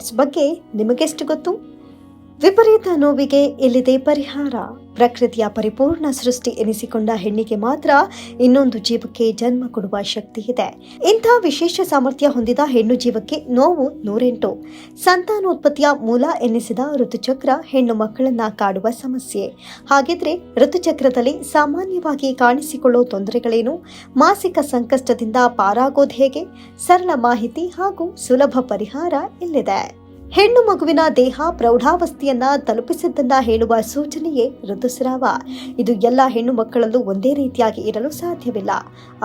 Periods ಬಗ್ಗೆ ನಿಮಗೆಷ್ಟು ಗೊತ್ತು? ವಿಪರೀತ ನೋವಿಗೆ ಎಲ್ಲಿದೆ ಪರಿಹಾರ? ಪ್ರಕೃತಿಯ ಪರಿಪೂರ್ಣ ಸೃಷ್ಟಿ ಎನಿಸಿಕೊಂಡ ಹೆಣ್ಣಿಗೆ ಮಾತ್ರ ಇನ್ನೊಂದು ಜೀವಕ್ಕೆ ಜನ್ಮ ಕೊಡುವ ಶಕ್ತಿ ಇದೆ. ಇಂಥ ವಿಶೇಷ ಸಾಮರ್ಥ್ಯ ಹೊಂದಿದ ಹೆಣ್ಣು ಜೀವಕ್ಕೆ ನೋವು 108. ಸಂತಾನೋತ್ಪತ್ತಿಯ ಮೂಲ ಎನ್ನಿಸಿದ ಋತುಚಕ್ರ ಹೆಣ್ಣು ಮಕ್ಕಳನ್ನ ಕಾಡುವ ಸಮಸ್ಯೆ. ಹಾಗಿದ್ರೆ ಋತುಚಕ್ರದಲ್ಲಿ ಸಾಮಾನ್ಯವಾಗಿ ಕಾಣಿಸಿಕೊಳ್ಳೋ ತೊಂದರೆಗಳೇನು? ಮಾಸಿಕ ಸಂಕಷ್ಟದಿಂದ ಪಾರಾಗೋದು ಹೇಗೆ? ಸರಳ ಮಾಹಿತಿ ಹಾಗೂ ಸುಲಭ ಪರಿಹಾರ ಇಲ್ಲಿದೆ. ಹೆಣ್ಣು ಮಗುವಿನ ದೇಹ ಪ್ರೌಢಾವಸ್ಥೆಯನ್ನ ತಲುಪಿಸಿದ್ದನ್ನ ಹೇಳುವ ಸೂಚನೆಯೇ ಋತುಸ್ರಾವ. ಇದು ಎಲ್ಲ ಹೆಣ್ಣು ಮಕ್ಕಳಲ್ಲೂ ಒಂದೇ ರೀತಿಯಾಗಿ ಇರಲು ಸಾಧ್ಯವಿಲ್ಲ.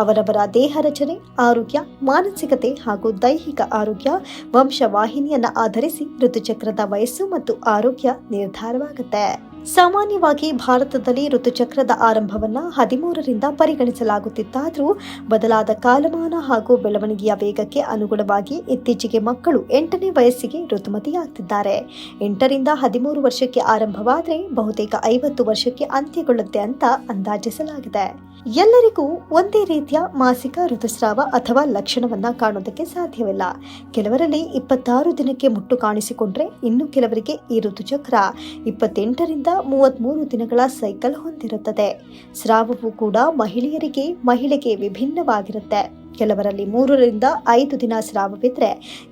ಅವರವರ ದೇಹ ರಚನೆ, ಆರೋಗ್ಯ, ಮಾನಸಿಕತೆ ಹಾಗೂ ದೈಹಿಕ ಆರೋಗ್ಯ ವಂಶವಾಹಿನಿಯನ್ನ ಆಧರಿಸಿ ಋತುಚಕ್ರದ ವಯಸ್ಸು ಮತ್ತು ಆರೋಗ್ಯ ನಿರ್ಧಾರವಾಗುತ್ತೆ. ಸಾಮಾನ್ಯವಾಗಿ ಭಾರತದಲ್ಲಿ ಋತುಚಕ್ರದ ಆರಂಭವನ್ನ 13ರಿಂದ ಪರಿಗಣಿಸಲಾಗುತ್ತಿತ್ತಾದರೂ ಬದಲಾದ ಕಾಲಮಾನ ಹಾಗೂ ಬೆಳವಣಿಗೆಯ ವೇಗಕ್ಕೆ ಅನುಗುಣವಾಗಿ ಇತ್ತೀಚೆಗೆ ಮಕ್ಕಳು 8ನೇ ವಯಸ್ಸಿಗೆ ಋತುಮತಿಯಾಗ್ತಿದ್ದಾರೆ. 8ರಿಂದ 13 ವರ್ಷಕ್ಕೆ ಆರಂಭವಾದರೆ ಬಹುತೇಕ 50 ವರ್ಷಕ್ಕೆ ಅಂತ್ಯಗೊಳ್ಳುತ್ತೆ ಅಂತ ಅಂದಾಜಿಸಲಾಗಿದೆ. ಎಲ್ಲರಿಗೂ ಒಂದೇ ರೀತಿಯ ಮಾಸಿಕ ಋತುಸ್ರಾವ ಅಥವಾ ಲಕ್ಷಣವನ್ನ ಕಾಣೋದಕ್ಕೆ ಸಾಧ್ಯವಿಲ್ಲ. ಕೆಲವರಲ್ಲಿ 26 ದಿನಕ್ಕೆ ಮುಟ್ಟು ಕಾಣಿಸಿಕೊಂಡ್ರೆ ಇನ್ನು ಕೆಲವರಿಗೆ ಈ ಋತುಚಕ್ರ 28ರಿಂದ 33 ದಿನಗಳ ಸೈಕಲ್ ಹೊಂದಿರುತ್ತದೆ. ಸ್ರಾವವು ಕೂಡ ಮಹಿಳೆಗೆ ವಿಭಿನ್ನವಾಗಿರುತ್ತೆ. ಕೆಲವರಲ್ಲಿ 3ರಿಂದ 5 ದಿನ ಸ್ರಾವವಿದ್ರೆ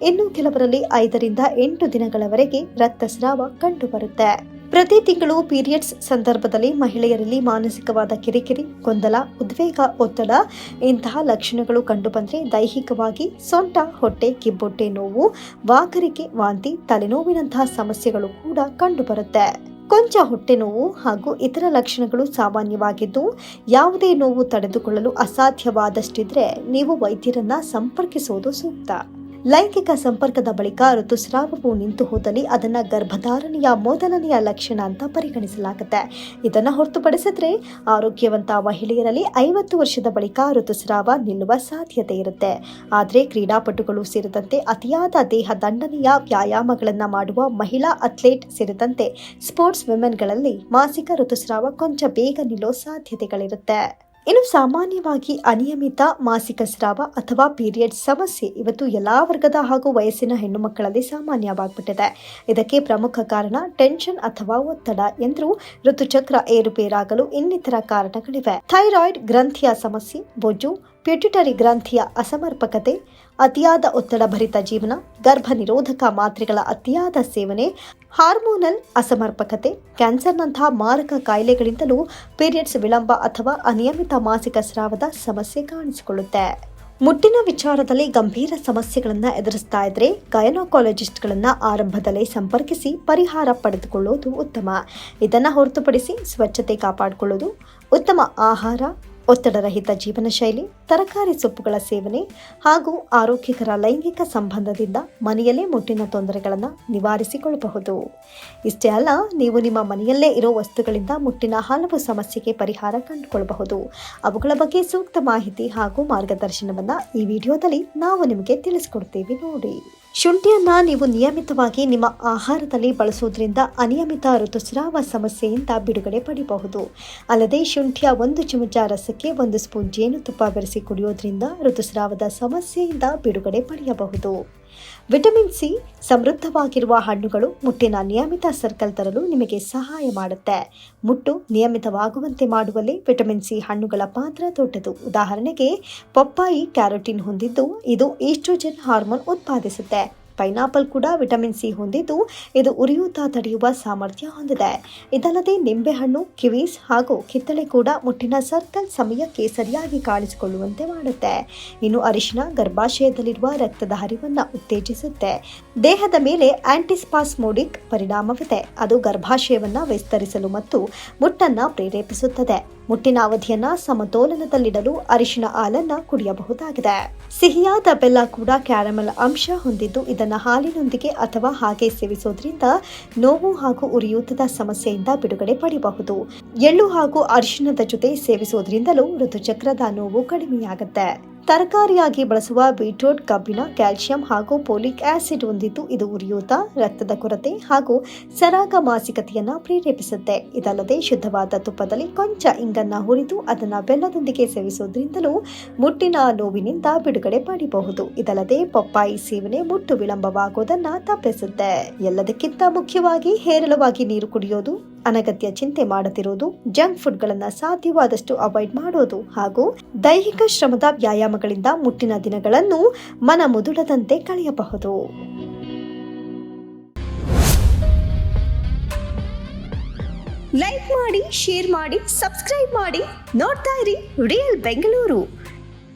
ಇನ್ನು ಕೆಲವರಲ್ಲಿ 5ರಿಂದ 8 ದಿನಗಳವರೆಗೆ ರಕ್ತಸ್ರಾವ ಕಂಡುಬರುತ್ತೆ. ಪ್ರತಿ ತಿಂಗಳು ಪೀರಿಯಡ್ಸ್ ಸಂದರ್ಭದಲ್ಲಿ ಮಹಿಳೆಯರಲ್ಲಿ ಮಾನಸಿಕವಾದ ಕಿರಿಕಿರಿ, ಗೊಂದಲ, ಉದ್ವೇಗ, ಒತ್ತಡ ಇಂತಹ ಲಕ್ಷಣಗಳು ಕಂಡುಬಂದ್ರೆ ದೈಹಿಕವಾಗಿ ಸೊಂಟ, ಹೊಟ್ಟೆ, ಕಿಬ್ಬೊಟ್ಟೆ ನೋವು, ವಾಕರಿಕೆ, ವಾಂತಿ, ತಲೆನೋವಿನಂತಹ ಸಮಸ್ಯೆಗಳು ಕೂಡ ಕಂಡುಬರುತ್ತೆ. ಕೊಂಚ ಹೊಟ್ಟೆ ನೋವು ಹಾಗೂ ಇತರ ಲಕ್ಷಣಗಳು ಸಾಮಾನ್ಯವಾಗಿದ್ದು ಯಾವುದೇ ನೋವು ತಡೆದುಕೊಳ್ಳಲು ಅಸಾಧ್ಯವಾದಷ್ಟಿದ್ರೆ ನೀವು ವೈದ್ಯರನ್ನ ಸಂಪರ್ಕಿಸುವುದು ಸೂಕ್ತ. ಲೈಂಗಿಕ ಸಂಪರ್ಕದ ಬಳಿಕ ಋತುಸ್ರಾವವು ನಿಂತು ಹೋದಲ್ಲಿ ಅದನ್ನ ಗರ್ಭಧಾರಣೆಯ ಮೊದಲನೆಯ ಲಕ್ಷಣ ಅಂತ ಪರಿಗಣಿಸಲಾಗುತ್ತೆ. ಇದನ್ನ ಹೊರತುಪಡಿಸಿದ್ರೆ ಆರೋಗ್ಯವಂತ ಮಹಿಳೆಯರಲ್ಲಿ 50 ವರ್ಷದ ಬಳಿಕ ಋತುಸ್ರಾವ ನಿಲ್ಲುವ ಸಾಧ್ಯತೆ ಇರುತ್ತೆ. ಆದರೆ ಕ್ರೀಡಾಪಟುಗಳು ಸೇರಿದಂತೆ ಅತಿಯಾದ ದೇಹ ದಂಡನೆಯ ವ್ಯಾಯಾಮಗಳನ್ನ ಮಾಡುವ ಮಹಿಳಾ ಅಥ್ಲೇಟ್ ಸೇರಿದಂತೆ ಸ್ಪೋರ್ಟ್ಸ್ ವಿಮೆನ್ಗಳಲ್ಲಿ ಮಾಸಿಕ ಋತುಸ್ರಾವ ಕೊಂಚ ಬೇಗ ನಿಲ್ಲೋ ಸಾಧ್ಯತೆಗಳಿರುತ್ತೆ. ಇನ್ನು ಸಾಮಾನ್ಯವಾಗಿ ಅನಿಯಮಿತ ಮಾಸಿಕ ಸ್ರಾವ ಅಥವಾ ಪೀರಿಯಡ್ ಸಮಸ್ಯೆ ಇವತ್ತು ಎಲ್ಲಾ ವರ್ಗದ ಹಾಗೂ ವಯಸ್ಸಿನ ಹೆಣ್ಣು ಮಕ್ಕಳಲ್ಲಿ ಸಾಮಾನ್ಯವಾಗ್ಬಿಟ್ಟಿದೆ. ಇದಕ್ಕೆ ಪ್ರಮುಖ ಕಾರಣ ಟೆನ್ಷನ್ ಅಥವಾ ಒತ್ತಡ ಎಂದ್ರೂ ಋತುಚಕ್ರ ಏರುಪೇರಾಗಲು ಇನ್ನಿತರ ಕಾರಣಗಳಿವೆ. ಥೈರಾಯ್ಡ್ ಗ್ರಂಥಿಯ ಸಮಸ್ಯೆ, ಬೊಜ್ಜು, ಪ್ಯೂಟಿಟರಿ ಗ್ರಂಥಿಯ ಅಸಮರ್ಪಕತೆ, ಅತಿಯಾದ ಒತ್ತಡ ಭರಿತ ಜೀವನ, ಗರ್ಭ ನಿರೋಧಕ ಮಾತ್ರೆಗಳ ಅತಿಯಾದ ಸೇವನೆ, ಹಾರ್ಮೋನಲ್ ಅಸಮರ್ಪಕತೆ, ಕ್ಯಾನ್ಸರ್ನಂತಹ ಮಾರಕ ಕಾಯಿಲೆಗಳಿಂದಲೂ ಪೀರಿಯಡ್ಸ್ ವಿಳಂಬ ಅಥವಾ ಅನಿಯಮಿತ ಮಾಸಿಕ ಸ್ರಾವದ ಸಮಸ್ಯೆ ಕಾಣಿಸಿಕೊಳ್ಳುತ್ತೆ. ಮುಟ್ಟಿನ ವಿಚಾರದಲ್ಲಿ ಗಂಭೀರ ಸಮಸ್ಯೆಗಳನ್ನು ಎದುರಿಸ್ತಾ ಇದ್ರೆ ಗೈನಕಾಲಜಿಸ್ಟ್ಗಳನ್ನ ಆರಂಭದಲ್ಲೇ ಸಂಪರ್ಕಿಸಿ ಪರಿಹಾರ ಪಡೆದುಕೊಳ್ಳೋದು ಉತ್ತಮ. ಇದನ್ನ ಹೊರತುಪಡಿಸಿ ಸ್ವಚ್ಛತೆ ಕಾಪಾಡಿಕೊಳ್ಳೋದು, ಉತ್ತಮ ಆಹಾರ, ಒತ್ತಡರಹಿತ ಜೀವನ ಶೈಲಿ, ತರಕಾರಿ ಸೊಪ್ಪುಗಳ ಸೇವನೆ ಹಾಗೂ ಆರೋಗ್ಯಕರ ಲೈಂಗಿಕ ಸಂಬಂಧದಿಂದ ಮನೆಯಲ್ಲೇ ಮುಟ್ಟಿನ ತೊಂದರೆಗಳನ್ನು ನಿವಾರಿಸಿಕೊಳ್ಳಬಹುದು. ಇಷ್ಟೇ ಅಲ್ಲ, ನೀವು ನಿಮ್ಮ ಮನೆಯಲ್ಲೇ ಇರೋ ವಸ್ತುಗಳಿಂದ ಮುಟ್ಟಿನ ಹಲವು ಸಮಸ್ಯೆಗೆ ಪರಿಹಾರ ಕಂಡುಕೊಳ್ಳಬಹುದು. ಅವುಗಳ ಬಗ್ಗೆ ಸೂಕ್ತ ಮಾಹಿತಿ ಹಾಗೂ ಮಾರ್ಗದರ್ಶನವನ್ನ ಈ ವಿಡಿಯೋದಲ್ಲಿ ನಾವು ನಿಮಗೆ ತಿಳಿಸ್ಕೊಡ್ತೀವಿ ನೋಡಿ. ಶುಂಠಿಯನ್ನ ನೀವು ನಿಯಮಿತವಾಗಿ ನಿಮ್ಮ ಆಹಾರದಲ್ಲಿ ಬಳಸುವುದರಿಂದ ಅನಿಯಮಿತ ಋತುಸ್ರಾವ ಸಮಸ್ಯೆಯಿಂದ ಬಿಡುಗಡೆ ಪಡೆಯಬಹುದು. ಅಲ್ಲದೆ ಶುಂಠಿಯ 1 ಚಮಚ ರಸಕ್ಕೆ 1 ಸ್ಪೂನ್ ಜೇನುತುಪ್ಪ ಬೆರೆಸಿ ಕುಡಿಯೋದ್ರಿಂದ ಋತುಸ್ರಾವದ ಸಮಸ್ಯೆಯಿಂದ ಬಿಡುಗಡೆ ಪಡೆಯಬಹುದು. ವಿಟಮಿನ್ ಸಿ ಸಮೃದ್ಧವಾಗಿರುವ ಹಣ್ಣುಗಳು ಮುಟ್ಟಿನ ನಿಯಮಿತ ಸರ್ಕಲ್ ತರಲು ನಿಮಗೆ ಸಹಾಯ ಮಾಡುತ್ತೆ. ಮುಟ್ಟು ನಿಯಮಿತವಾಗುವಂತೆ ಮಾಡುವಲ್ಲಿ ವಿಟಮಿನ್ ಸಿ ಹಣ್ಣುಗಳ ಪಾತ್ರ ದೊಡ್ಡದು. ಉದಾಹರಣೆಗೆ ಪಪ್ಪಾಯಿ ಕ್ಯಾರೋಟಿನ್ ಹೊಂದಿದ್ದು ಇದು ಈಸ್ಟ್ರೋಜನ್ ಹಾರ್ಮೋನ್ ಉತ್ಪಾದಿಸುತ್ತೆ. ಪೈನಾಪಲ್ ಕೂಡ ವಿಟಮಿನ್ ಸಿ ಹೊಂದಿದ್ದು ಇದು ಉರಿಯೂತ ತಡೆಯುವ ಸಾಮರ್ಥ್ಯ ಹೊಂದಿದೆ. ಇದಲ್ಲದೆ ನಿಂಬೆಹಣ್ಣು, ಕಿವೀಸ್ ಹಾಗೂ ಕಿತ್ತಳೆ ಕೂಡ ಮುಟ್ಟಿನ ಸರ್ಕಲ್ ಸಮಯಕ್ಕೆ ಸರಿಯಾಗಿ ಕಾಣಿಸಿಕೊಳ್ಳುವಂತೆ ಮಾಡುತ್ತೆ. ಇನ್ನು ಅರಿಶಿನ ಗರ್ಭಾಶಯದಲ್ಲಿರುವ ರಕ್ತದ ಹರಿವನ್ನು ಉತ್ತೇಜಿಸುತ್ತೆ. ದೇಹದ ಮೇಲೆ ಆಂಟಿಸ್ಪಾಸ್ಮೋಡಿಕ್ ಪರಿಣಾಮವಿದೆ. ಅದು ಗರ್ಭಾಶಯವನ್ನು ವಿಸ್ತರಿಸಲು ಮತ್ತು ಮುಟ್ಟನ್ನು ಪ್ರೇರೇಪಿಸುತ್ತದೆ. ಮುಟ್ಟಿನ ಅವಧಿಯನ್ನ ಸಮತೋಲನದಲ್ಲಿಡಲು ಅರಿಶಿನ ಹಾಲನ್ನ ಕುಡಿಯಬಹುದಾಗಿದೆ. ಸಿಹಿಯಾದ ಬೆಲ್ಲ ಕೂಡ ಕ್ಯಾರಮೆಲ್ ಅಂಶ ಹೊಂದಿದ್ದು ಇದನ್ನು ಹಾಲಿನೊಂದಿಗೆ ಅಥವಾ ಹಾಗೆ ಸೇವಿಸೋದ್ರಿಂದ ನೋವು ಹಾಗೂ ಉರಿಯೂತದ ಸಮಸ್ಯೆಯಿಂದ ಬಿಡುಗಡೆ ಪಡೆಯಬಹುದು. ಎಳ್ಳು ಹಾಗೂ ಅರಿಶಿನದ ಜೊತೆ ಸೇವಿಸೋದ್ರಿಂದಲೂ ಋತುಚಕ್ರದ ನೋವು ಕಡಿಮೆಯಾಗುತ್ತೆ. ತರಕಾರಿಯಾಗಿ ಬಳಸುವ ಬೀಟ್ರೂಟ್ ಕಬ್ಬಿಣ, ಕ್ಯಾಲ್ಸಿಯಂ ಹಾಗೂ ಫೋಲಿಕ್ ಆಸಿಡ್ ಹೊಂದಿದ್ದು ಇದು ಉರಿಯೂತ, ರಕ್ತದ ಕೊರತೆ ಹಾಗೂ ಸರಾಗ ಮಾಸಿಕತೆಯನ್ನ ಪ್ರೇರೇಪಿಸುತ್ತೆ. ಇದಲ್ಲದೆ ಶುದ್ಧವಾದ ತುಪ್ಪದಲ್ಲಿ ಕೊಂಚ ಇಂಗನ್ನ ಹುರಿದು ಅದನ್ನ ಬೆಲ್ಲದೊಂದಿಗೆ ಸೇವಿಸುವುದರಿಂದಲೂ ಮುಟ್ಟಿನ ನೋವಿನಿಂದ ಬಿಡುಗಡೆ ಪಡೆಯಬಹುದು. ಇದಲ್ಲದೆ ಪಪ್ಪಾಯಿ ಸೇವನೆ ಮುಟ್ಟು ವಿಳಂಬವಾಗುವುದನ್ನ ತಪ್ಪಿಸುತ್ತೆ. ಎಲ್ಲದಕ್ಕಿಂತ ಮುಖ್ಯವಾಗಿ ಹೇರಳವಾಗಿ ನೀರು ಕುಡಿಯೋದು, ಅನಗತ್ಯ ಚಿಂತೆ ಮಾಡದಿರುವುದು, ಜಂಕ್ ಫುಡ್ಗಳನ್ನು ಸಾಧ್ಯವಾದಷ್ಟು ಅವಾಯ್ಡ್ ಮಾಡೋದು ಹಾಗೂ ದೈಹಿಕ ಶ್ರಮದ ವ್ಯಾಯಾಮಗಳಿಂದ ಮುಟ್ಟಿನ ದಿನಗಳನ್ನು ಮನಮುದುಡದಂತೆ ಕಳೆಯಬಹುದು. ಲೈಕ್ ಮಾಡಿ, ಶೇರ್ ಮಾಡಿ, ಸಬ್ಸ್ಕ್ರೈಬ್ ಮಾಡಿ. ನೋಡ್ತಾ ಇರಿ ರಿಯಲ್ ಬೆಂಗಳೂರು.